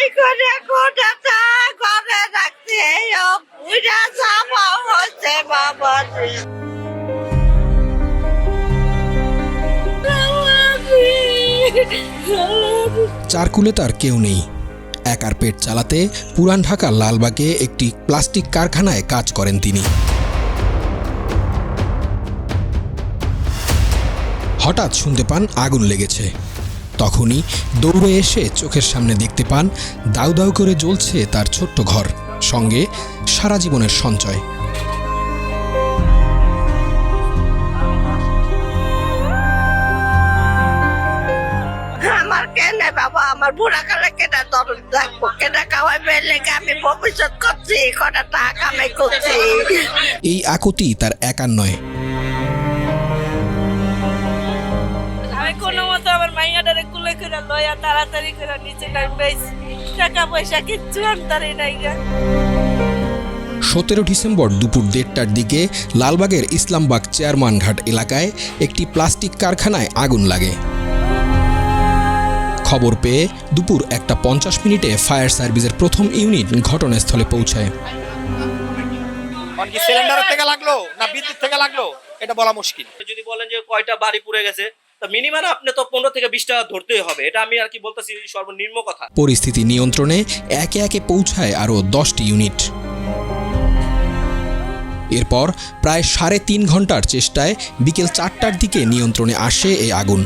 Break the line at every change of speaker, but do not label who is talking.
নাই করে কোটাটা ঘরে রাখতে বুঝা যাওয়া হচ্ছে বাবা।
চারকুলে তার কেউ নেই। একার পেট চালাতে পুরান ঢাকার লালবাগে একটি প্লাস্টিক কারখানায় কাজ করেন তিনি। হঠাৎ শুনতে পান আগুন লেগেছে। তখনই দৌড়ে এসে চোখের সামনে দেখতে পান দাউ দাউ করে জ্বলছে তার ছোট্ট ঘর, সঙ্গে সারা জীবনের সঞ্চয়।
আমার কেনে বাবা, আমার বুড়া কালে কেনা দরদ থাকবো, কেনা খাওয়াই বেলে আমি ভবিষ্যৎ করছি, কটা টাকা কামাই করছি।
এই আকুতি তার একার নয়।
আমি কোনো মতো আমার মাইয়াটারে কুলে করে লইয়া তাড়াতাড়ি করে নিচে নামবেছি, টাকা পয়সা কিচ্ছু আনতারি নাই গা।
17 ডিসেম্বর দুপুর 1:30টার দিকে লালবাগের ইসলামবাগ চেয়ারম্যান ঘাট এলাকায় একটি প্লাস্টিক কারখানায় আগুন লাগে। খবর পেয়ে দুপুর 1:50 ফায়ার সার্ভিসের প্রথম ইউনিট ঘটনাস্থলে পৌঁছায়।
সিলিন্ডার থেকে লাগলো না বিদ্যুৎ থেকে লাগলো এটা বলা মুশকিল।
যদি বলেন যে কয়টা বাড়ি পুড়ে গেছে, তা মিনিমাম আপনি তো 15 থেকে 20টা ধরতেই হবে। এটা আমি আর কি বলতেছি সর্বনিম্ন কথা।
পরিস্থিতি নিয়ন্ত্রণে একে একে পৌঁছায় আরও 10টি ইউনিট। এরপর প্রায় 3.5 ঘন্টার চেষ্টায় বিকেল 4টার দিকে নিয়ন্ত্রণে আসে এই আগুন।